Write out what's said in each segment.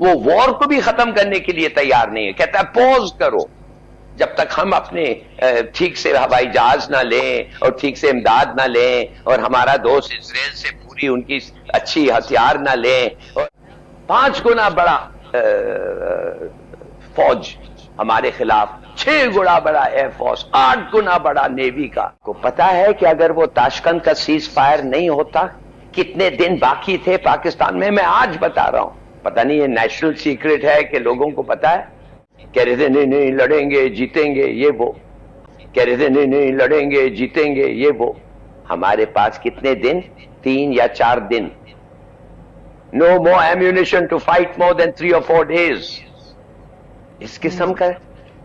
वो वॉर को भी खत्म करने के लिए तैयार नहीं है। कहता है पॉज करो, जब तक हम अपने ठीक से हवाई जहाज ना लें और ठीक से इमदाद ना लें और हमारा दोस्त इजराइल से पूरी उनकी अच्छी हथियार ना लें, और 5 गुना बड़ा फौज हमारे खिलाफ, 6 गुना बड़ा एयरफोर्स, 8 गुना बड़ा नेवी का। को पता है कि अगर वो ताशकंद का सीज फायर नहीं होता, कितने दिन बाकी थे पाकिस्तान में? मैं आज बता रहा हूं, पता नहीं ये नेशनल सीक्रेट है कि लोगों को पता है। कह रहे थे नहीं नहीं लड़ेंगे जीतेंगे, ये वो कह रहे थे नहीं नहीं लड़ेंगे जीतेंगे, ये वो। हमारे पास कितने दिन? 3 या 4 दिन। No more ammunition to fight more than 3 or 4 days। इस किस्म का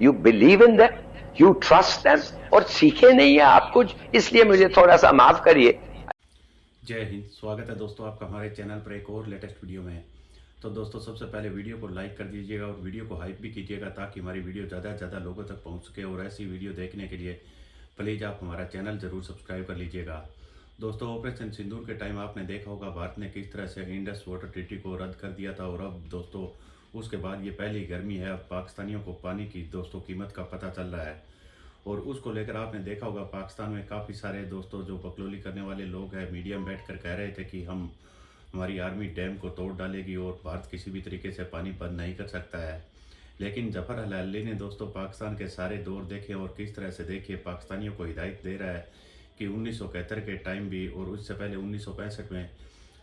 you believe in that, you trust them, और सीखे नहीं है आप कुछ, इसलिए मुझे थोड़ा सा माफ करिए। जय हिंद, स्वागत है दोस्तों आपका हमारे चैनल पर एक और लेटेस्ट वीडियो में। तो दोस्तों सबसे पहले वीडियो को लाइक कर दीजिएगा और वीडियो को हाइप भी कीजिएगा ताकि हमारी वीडियो ज़्यादा से ज़्यादा लोगों तक पहुंच सके। और ऐसी वीडियो देखने के लिए प्लीज़ आप हमारा चैनल ज़रूर सब्सक्राइब कर लीजिएगा। दोस्तों ऑपरेशन सिंदूर के टाइम आपने देखा होगा भारत ने किस तरह से इंडस वाटर ट्रीटी को रद्द कर दिया था, और अब दोस्तों उसके बाद ये पहली गर्मी है। अब पाकिस्तानियों को पानी की दोस्तों कीमत का पता चल रहा है, और उसको लेकर आपने देखा होगा पाकिस्तान में काफ़ी सारे दोस्तों जो बकलोली करने वाले लोग हैं मीडिया में बैठ कर कह रहे थे कि हमारी आर्मी डैम को तोड़ डालेगी और भारत किसी भी तरीके से पानी बंद नहीं कर सकता है। लेकिन जफर हलाली ने दोस्तों पाकिस्तान के सारे दौर देखे और किस तरह से देखिए पाकिस्तानियों को हिदायत दे रहा है कि 1971 के टाइम भी और उससे पहले 1965 में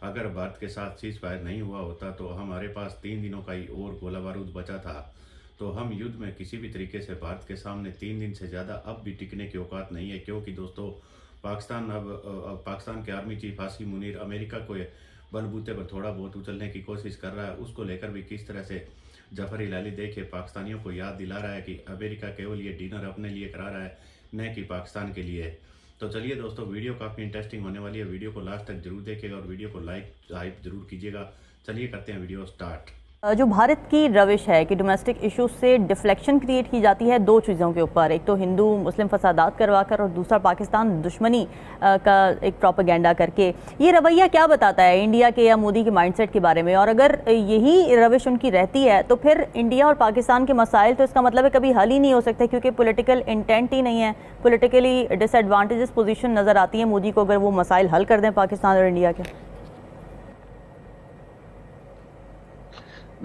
अगर भारत के साथ सीज फायर नहीं हुआ होता तो हमारे पास 3 दिनों का ही और गोला बारूद बचा था, तो हम युद्ध में किसी भी तरीके से भारत के सामने 3 दिन से ज़्यादा अब भी टिकने की औकात नहीं है। क्योंकि दोस्तों पाकिस्तान अब पाकिस्तान के army chief Asim Munir America को बलबूते पर थोड़ा बहुत उछलने की कोशिश कर रहा है। उसको लेकर भी किस तरह से जफर हिलाली देखिए पाकिस्तानियों को याद दिला रहा है कि अमेरिका केवल ये डिनर अपने लिए करा रहा है, न कि पाकिस्तान के लिए। तो चलिए दोस्तों वीडियो काफ़ी इंटरेस्टिंग होने वाली है, वीडियो को लास्ट तक जरूर देखिएगा और वीडियो को लाइक हाइप जरूर कीजिएगा। चलिए करते हैं वीडियो स्टार्ट। जो भारत की रविश है कि डोमेस्टिक इश्यूज से डिफ्लेक्शन क्रिएट की जाती है 2 चीज़ों के ऊपर, एक तो हिंदू मुस्लिम फसादात करवाकर और दूसरा पाकिस्तान दुश्मनी का एक प्रोपेगेंडा करके। ये रवैया क्या बताता है इंडिया के या मोदी के माइंडसेट के बारे में? और अगर यही रविश उनकी रहती है तो फिर इंडिया और पाकिस्तान के मसाइल तो इसका मतलब है कभी हल ही नहीं हो सकते, क्योंकि पॉलिटिकल इंटेंट ही नहीं है, पॉलिटिकली डिसएडवांटेजेस पोजीशन नज़र आती है मोदी को अगर वो मसाइल हल कर दें पाकिस्तान और इंडिया के।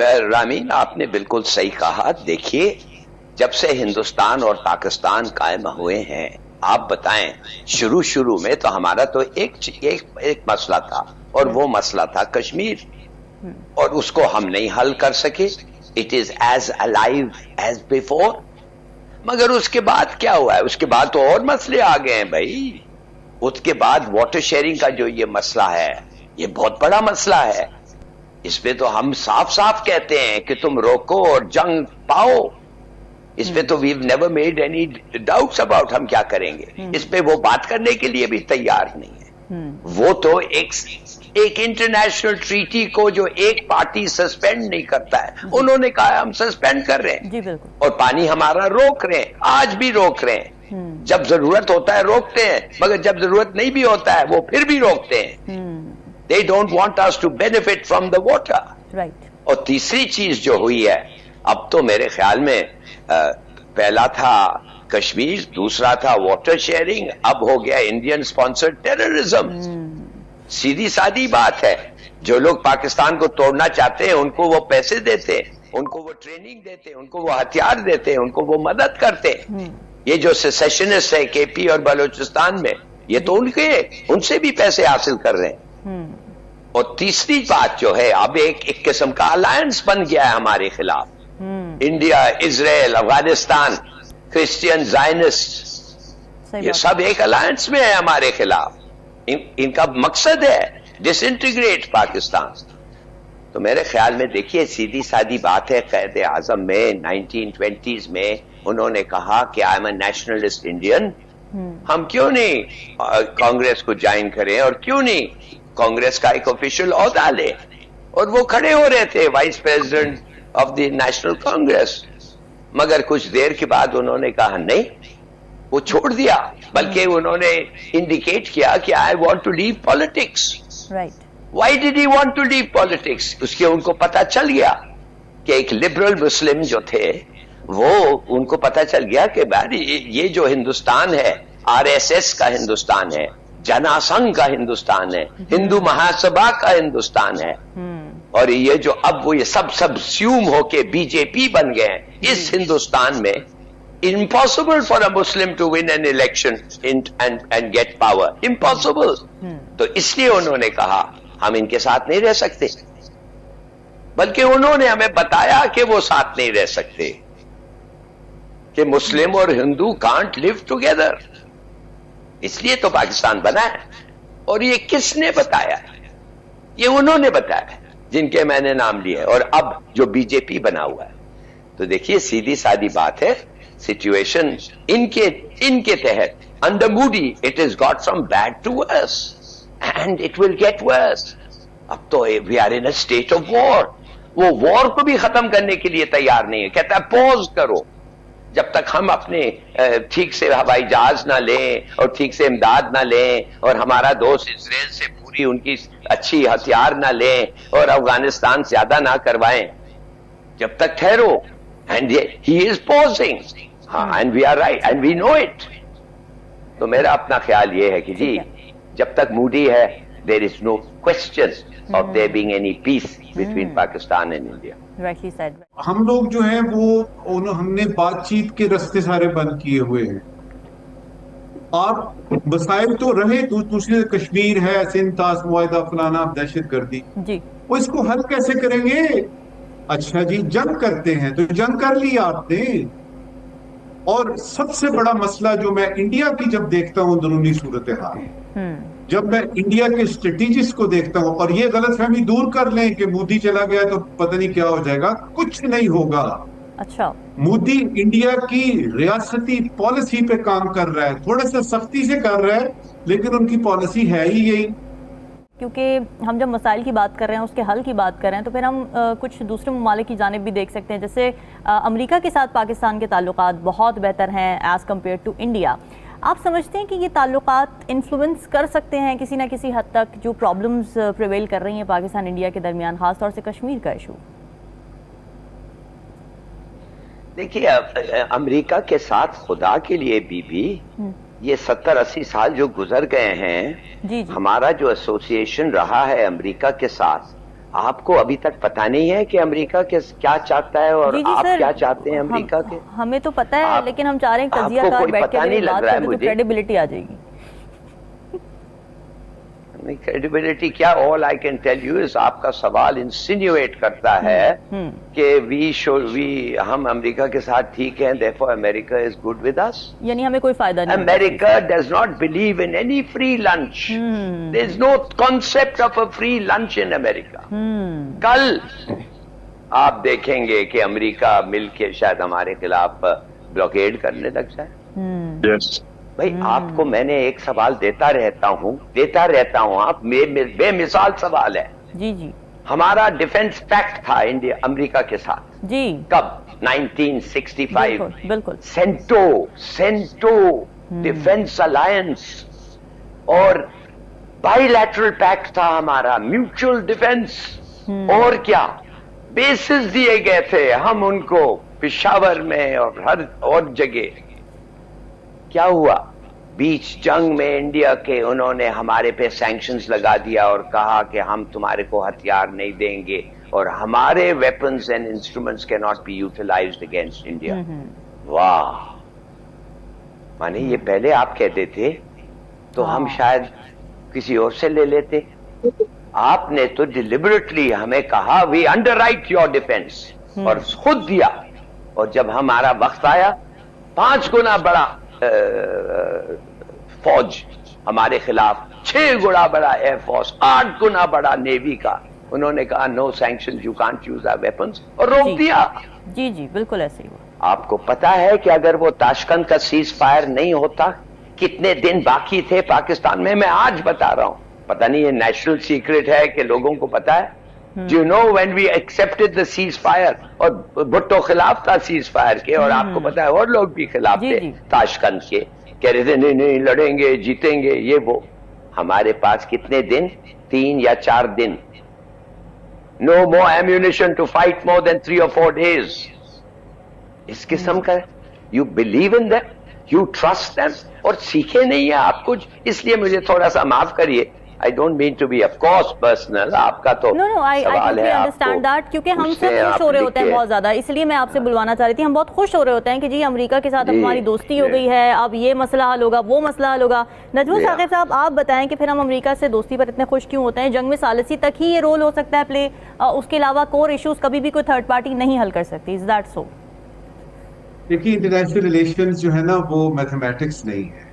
रामीन आपने बिल्कुल सही कहा। देखिए जब से हिंदुस्तान और पाकिस्तान कायम हुए हैं, आप बताएं शुरू में तो हमारा तो एक मसला था और वो मसला था कश्मीर, और उसको हम नहीं हल कर सके। It is as alive as before. मगर उसके बाद क्या हुआ है? उसके बाद तो और मसले आ गए हैं भाई। उसके बाद वाटर शेयरिंग का जो ये मसला है, ये बहुत बड़ा मसला है। इसपे तो हम साफ साफ कहते हैं कि तुम रोको और जंग पाओ। इसपे तो we never made any doubts about हम क्या करेंगे। इसपे वो बात करने के लिए भी तैयार नहीं है। वो तो एक इंटरनेशनल ट्रीटी को जो एक पार्टी सस्पेंड नहीं करता है, उन्होंने कहा हम सस्पेंड कर रहे हैं। जी बिल्कुल। और पानी हमारा रोक रहे हैं, आज भी रोक रहे हैं। जब जरूरत होता है रोकते हैं, मगर जब जरूरत नहीं भी होता है वो फिर भी रोकते हैं। They don't want us to benefit from the water. Right. और तीसरी चीज जो हुई है, अब तो मेरे ख्याल में पहला था कश्मीर, दूसरा था वाटर शेयरिंग, अब हो गया इंडियन स्पॉन्सर्ड टेररिज्म। सीधी सादी बात है, जो लोग पाकिस्तान को तोड़ना चाहते हैं उनको वो पैसे देते हैं, उनको वो ट्रेनिंग देते हैं, उनको वो हथियार देते हैं, उनको वो मदद करते हैं। ये जो सेसेशनिस्ट है केपी और बलूचिस्तान में, ये तो उनसे भी पैसे हासिल कर रहे हैं। और तीसरी बात जो है, अब एक किस्म का अलायंस बन गया है हमारे खिलाफ। India, Israel, Afghanistan, Christian, Zionist, ये सब एक अलायंस में है हमारे खिलाफ। इनका मकसद है डिसइंटीग्रेट पाकिस्तान। तो मेरे ख्याल में देखिए सीधी सादी बात है, क़ायद आज़म में 1920s में उन्होंने कहा कि I am a nationalist Indian. हम क्यों नहीं कांग्रेस को ज्वाइन करें, और क्यों नहीं कांग्रेस का एक ऑफिशियल ओहदा ले। और वो खड़े हो रहे थे vice president of the national Congress, मगर कुछ देर के बाद उन्होंने कहा नहीं, वो छोड़ दिया। बल्कि उन्होंने इंडिकेट किया कि I want to leave politics. Right. Why did he want to leave politics? उसके उनको पता चल गया कि एक लिबरल मुस्लिम जो थे वो, उनको पता चल गया कि ये जो हिंदुस्तान है आरएसएस का हिंदुस्तान है, जनासंघ का हिंदुस्तान है, हिंदू महासभा का हिंदुस्तान है, और ये जो अब वो ये सब सबस्यूम होके बीजेपी बन गए हैं इस हिंदुस्तान में, impossible for a Muslim to win an election and get power, impossible। तो इसलिए उन्होंने कहा हम इनके साथ नहीं रह सकते, बल्कि उन्होंने हमें बताया कि वो साथ नहीं रह सकते, कि मुस्लिम और हिंदू कांट लिव टुगेदर, इसलिए तो पाकिस्तान बना है। और ये किसने बताया? ये उन्होंने बताया जिनके मैंने नाम लिए, और अब जो बीजेपी बना हुआ है। तो देखिए सीधी सादी बात है, सिचुएशन इनके तहत under Modi it is got from bad to worse एंड इट विल गेट वर्स। अब तो we are in a state of war. वो वॉर को भी खत्म करने के लिए तैयार नहीं है, कहता है पॉज करो, जब तक हम अपने ठीक से हवाई जहाज ना लें और ठीक से इमदाद ना लें और हमारा दोस्त इजराइल से पूरी उनकी अच्छी हथियार ना लें और अफगानिस्तान ज्यादा ना करवाएं, जब तक ठहरो। एंड ही इज पॉजिंग, हाँ, and we are right and we know it. तो मेरा अपना ख्याल ये है कि जी जब तक मूडी है there is no question of there being any peace between Pakistan and India. Rightly said. हम लोग जो है वो हमने बातचीत के रास्ते सारे बंद किए हुए हैं। आप मसाइल तो रहे, दूसरी कश्मीर है, सिंध तास मुआहिदा फलाना, दहशतगर्दी जी, वो इसको हल कैसे करेंगे? अच्छा जी जंग करते हैं, तो जंग कर ली आपने। और सबसे बड़ा मसला जो मैं इंडिया की जब देखता हूँ अंदरूनी सूरत हाल, जब मैं इंडिया के स्ट्रेटेजिस्ट को देखता हूं, और ये गलतफहमी दूर कर लें कि मोदी चला गया तो पता नहीं क्या हो जाएगा, कुछ नहीं होगा। अच्छा, मोदी इंडिया की रियासती पॉलिसी पे काम कर रहा है, थोड़ा सा सख्ती से कर रहा है, लेकिन उनकी पॉलिसी है ही यही। क्योंकि हम जब मसाइल की बात कर रहे हैं, उसके हल की बात कर रहे हैं, तो फिर हम कुछ दूसरे ममालिक की जानिब भी देख सकते हैं। जैसे अमेरिका के साथ पाकिस्तान के ताल्लुकात बहुत बेहतर हैं एज़ कम्पेयर टू इंडिया। आप समझते हैं कि ये ताल्लुकात इन्फ्लुएंस कर सकते हैं किसी ना किसी हद तक जो प्रॉब्लम्स प्रिवेल कर रही हैं पाकिस्तान इंडिया के दरमियान, खासतौर से कश्मीर का इशू? देखिए अमेरिका के साथ खुदा के लिए भी ये 70-80 साल जो गुजर गए हैं, जी। हमारा जो एसोसिएशन रहा है अमेरिका के साथ, आपको अभी तक पता नहीं है कि अमेरिका के क्या चाहता है और आप क्या चाहते हैं अमेरिका के? हमें तो पता है, लेकिन हम चाह रहे हैं तजियाकार बैठ के मेरी बात करें तो क्रेडिबिलिटी आ जाएगी। नहीं, क्रेडिबिलिटी क्या? All I can tell you is आपका सवाल इंसिन्यूएट करता है कि हम अमेरिका के साथ ठीक हैं, therefore America is good with us। यानी हमें कोई फायदा नहीं। America does not believe in any free lunch। There is no concept of a free lunch in America। कल आप देखेंगे कि अमेरिका मिलके शायद हमारे खिलाफ ब्लॉकेड करने लग जाए। yes। भाई आपको मैंने एक सवाल देता रहता हूँ, आप बेमिसाल सवाल है। जी जी। हमारा डिफेंस पैक्ट था इंडिया अमेरिका के साथ जी, कब? 1965। बिल्कुल। सेंटो डिफेंस अलायंस और बाइलैटरल पैक्ट था हमारा, म्यूचुअल डिफेंस। और क्या बेसिस दिए गए थे हम उनको पेशावर में और हर और जगह। क्या हुआ? बीच जंग में इंडिया के उन्होंने हमारे पे सैंक्शंस लगा दिया और कहा कि हम तुम्हारे को हथियार नहीं देंगे और हमारे weapons and instruments can not be utilized against India. वाह, माने ये पहले आप कहते थे तो हम शायद किसी और से ले लेते। आपने तो डिलिबरेटली हमें कहा वी अंडरराइट योर डिफेंस, और खुद दिया। और जब हमारा वक्त आया, 5 गुना बड़ा फौज हमारे खिलाफ, 6 गुना बड़ा एयरफोर्स, 8 गुना बड़ा नेवी का, उन्होंने कहा no sanction, you can't use our weapons, और रोक दिया। जी जी बिल्कुल ऐसे ही हुआ। आपको पता है कि अगर वो ताशकंद का सीज फायर नहीं होता, कितने दिन बाकी थे पाकिस्तान में? मैं आज बता रहा हूं, पता नहीं ये नेशनल सीक्रेट है कि लोगों को पता है। You know when we accepted the ceasefire, और भुट्टो खिलाफ था ceasefire के, और आपको पता है और लोग भी खिलाफ थे ताशकंद के, कह रहे थे नहीं लड़ेंगे जीतेंगे ये वो। हमारे पास कितने दिन? 3 या 4 दिन। No more ammunition to fight more than 3 or 4 days. इस किस्म का you believe in them, you trust them, और सीखे नहीं है आप कुछ, इसलिए मुझे थोड़ा सा माफ करिए. I don't mean to be, of course, personal. आपका तो no, I totally understand that, क्योंकि हम सब खुश हो रहे होते हैं बहुत ज्यादा, इसलिए मैं आपसे बुलवाना चाह रही थी. हम बहुत खुश हो रहे होते हैं कि जी अमेरिका के साथ अब हमारी दोस्ती हो गई है, अब ये मसला हल होगा, वो मसला हल होगा. नजमुल साकिब साहब, आप बताएं कि फिर हम अमेरिका से दोस्ती पर इतने खुश क्यों होते हैं? जंग में सालिसी तक ही ये रोल हो सकता है प्ले, उसके अलावा कोर इश्यूज कभी भी कोई थर्ड पार्टी नहीं हल कर सकती. Is that so? देखिए, इंटरनेशनल रिलेशंस जो है ना, वो मैथमेटिक्स नहीं है.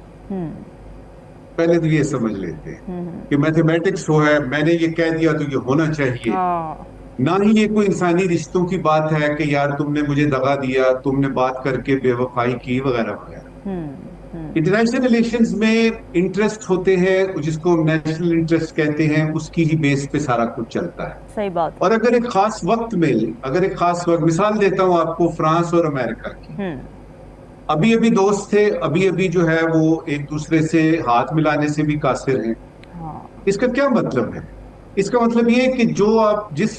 पहले तो ये समझ लेते हैं कि मैथमेटिक्स वो है, मैंने ये कह दिया तो ये होना चाहिए. ना ही ये कोई इंसानी रिश्तों की बात है कि यार तुमने मुझे दगा दिया, तुमने बात करके बेवफाई की, वगैरह वगैरह. इंटरनेशनल रिलेशंस में इंटरेस्ट होते हैं, जिसको हम नेशनल इंटरेस्ट कहते हैं, उसकी ही बेस पे सारा कुछ चलता है. सही बात. और अगर एक खास वक्त में, मिसाल देता हूं आपको फ्रांस और अमेरिका की. अभी अभी दोस्त थे, अभी अभी जो है वो एक दूसरे से हाथ मिलाने से भी कासिर हैं. इसका क्या मतलब है? इसका मतलब ये है कि जो आप जिस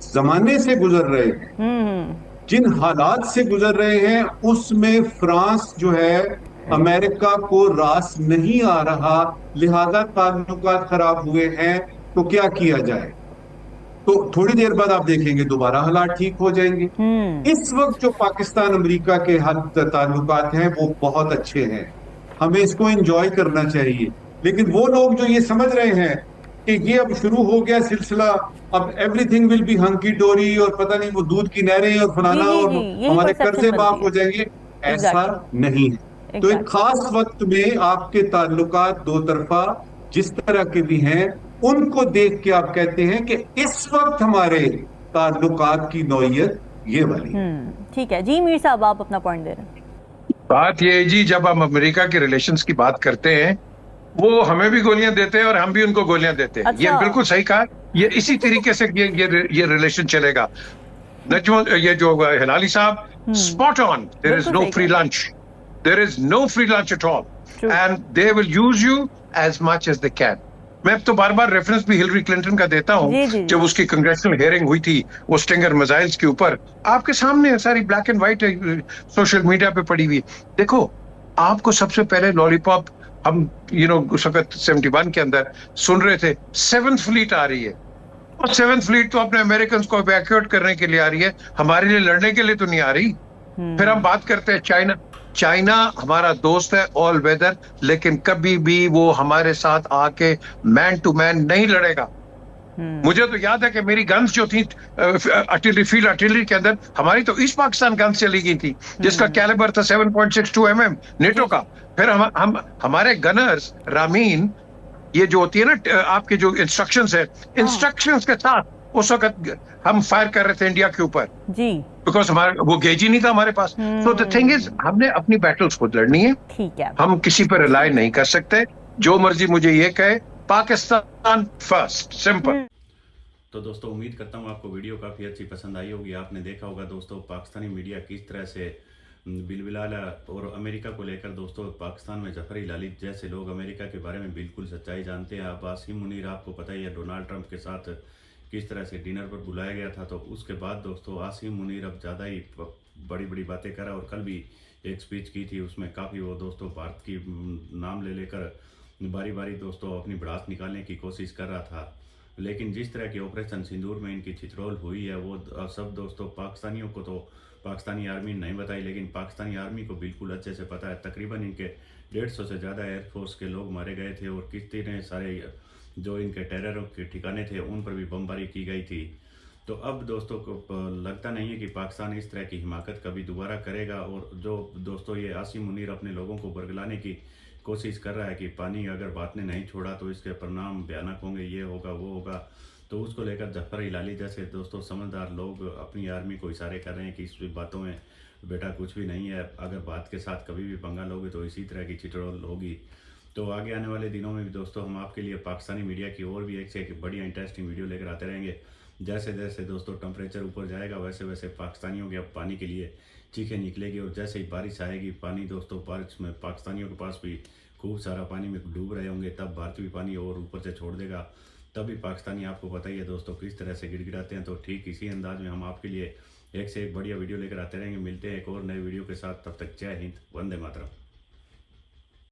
जमाने से गुजर रहे हैं, जिन हालात से गुजर रहे हैं, उसमें फ्रांस जो है अमेरिका को रास नहीं आ रहा, लिहाजा ताल्लुकात खराब हुए हैं. तो क्या किया जाए? तो थोड़ी देर बाद आप देखेंगे दोबारा हालात ठीक हो जाएंगे. इस वक्त जो पाकिस्तान अमेरिका के ताल्लुकात हैं वो बहुत अच्छे हैं, हमें इसको एंजॉय करना चाहिए. लेकिन वो लोग जो ये समझ रहे हैं कि ये अब शुरू हो गया सिलसिला, अब एवरीथिंग विल बी हंकी डोरी, और पता नहीं वो दूध की नहरें और फलाना, और हमारे कर्जे माफ हो जाएंगे, ऐसा नहीं है. तो एक खास वक्त में आपके ताल्लुकात दो तरफा जिस तरह के भी हैं, उनको देख के आप कहते हैं कि इस वक्त हमारे ताल्लुकात की नौयत ये वाली. ठीक है जी. मीर साहब, आप अपना पॉइंट दे रहे हैं. बात ये है जी, जब हम अमेरिका के रिलेशंस की बात करते हैं, वो हमें भी गोलियां देते हैं और हम भी उनको गोलियां देते हैं. अच्छा. ये बिल्कुल सही कहा. ये इसी तरीके से ये रिलेशन चलेगा. नजमुल, ये जो हिलाली साहब, spot on. There is no free lunch. There is no free lunch at all, and they will use you as much as they can. मैं तो बार बार रेफरेंस भी हिलरी क्लिंटन का देता हूं. जब उसकी कांग्रेसनल हियरिंग हुई थी वो स्टिंगर मिसाइल्स के ऊपर, आपके सामने सारी black and white social media पे पड़ी हुई. देखो, आपको सबसे पहले लॉलीपॉप हम उस वक्त 71 के अंदर सुन रहे थे, 7th फ्लीट आ रही है, और 7th फ्लीट तो अपने अमेरिकन को इवैक्यूएट करने के लिए आ रही है, हमारे लिए लड़ने के लिए तो नहीं आ रही. फिर हम बात करते हैं चाइना हमारा दोस्त है ऑल वेदर, लेकिन कभी भी वो हमारे साथ आके मैन टू मैन नहीं लड़ेगा. मुझे तो याद है कि मेरी गन्स जो थी फील्ड आर्टिलरी के अंदर, हमारी तो ईस्ट पाकिस्तान गन्स चली गई थी, जिसका कैलिबर था 7.62 mm नेटो का. फिर हम हमारे गनर्स रामीन, ये जो होती है ना आपके जो इंस्ट्रक्शंस है, इंस्ट्रक्शंस के साथ उस वक्त हम फायर कर रहे थे इंडिया के ऊपर जी, बिकॉज हमारा वो गेज ही नहीं था हमारे पास. सो द थिंग इज, हमने अपनी बैटल्स खुद लड़नी है. ठीक है, हम किसी पर रिलाई नहीं कर सकते. जो मर्जी मुझे ये कहे, पाकिस्तान फर्स्ट, सिंपल. तो दोस्तों, उम्मीद करता हूँ आपको वीडियो काफ़ी अच्छी पसंद आई होगी. आपने देखा होगा दोस्तों, पाकिस्तानी मीडिया किस तरह से बिलबिलाला और अमेरिका को लेकर दोस्तों, पाकिस्तान में जफर इलाली जैसे लोग अमेरिका के बारे में बिल्कुल सच्चाई जानते हैं. अब आसिम मुनीर, आपको पता ही है, डोनाल्ड ट्रंप के साथ किस तरह से डिनर पर बुलाया गया था. तो उसके बाद दोस्तों, आसिम मुनीर अब ज़्यादा ही बड़ी बड़ी बातें करा, और कल भी एक स्पीच की थी, उसमें काफ़ी वो दोस्तों भारत की नाम ले लेकर बारी बारी दोस्तों अपनी भड़ास निकालने की कोशिश कर रहा था. लेकिन जिस तरह की ऑपरेशन सिंदूर में इनकी छिछरोल हुई है, वो सब दोस्तों पाकिस्तानियों को तो पाकिस्तानी आर्मी ने नहीं बताई, लेकिन पाकिस्तानी आर्मी को बिल्कुल अच्छे से पता है. तकरीबन इनके 150 से ज़्यादा एयरफोर्स के लोग मारे गए थे, और कितने सारे जो इनके टेररों के ठिकाने थे उन पर भी बमबारी की गई थी. तो अब दोस्तों को लगता नहीं है कि पाकिस्तान इस तरह की हिमाकत कभी दोबारा करेगा. और जो दोस्तों ये आसिम मुनीर अपने लोगों को बरगलाने की कोशिश कर रहा है कि पानी अगर बात ने नहीं छोड़ा तो इसके परिणाम भयानक होंगे, ये होगा वो होगा, तो उसको लेकर जफर इलाली जैसे दोस्तों समझदार लोग अपनी आर्मी को इशारे कर रहे हैं कि इस बातों में बेटा कुछ भी नहीं है, अगर बात के साथ कभी भी पंगा लोगे तो इसी तरह की छिछड़ोल होगी. तो आगे आने वाले दिनों में भी दोस्तों हम आपके लिए पाकिस्तानी मीडिया की और भी एक से एक बढ़िया इंटरेस्टिंग वीडियो लेकर आते रहेंगे. जैसे जैसे दोस्तों टेम्परेचर ऊपर जाएगा, वैसे वैसे पाकिस्तानियों के अब पानी के लिए चीखें निकलेगी, और जैसे ही बारिश आएगी, पानी दोस्तों बारिश में पाकिस्तानियों के पास भी खूब सारा पानी में डूब रहे होंगे, तब भारत भी पानी और ऊपर से छोड़ देगा. तभी पाकिस्तानी आपको पता ही है दोस्तों किस तरह से गिड़गिड़ाते हैं। तो ठीक इसी अंदाज में हम आपके लिए एक से एक बढ़िया वीडियो लेकर आते रहेंगे। मिलते हैं एक और नए वीडियो के साथ, तब तक जय हिंद, वंदे मातरम।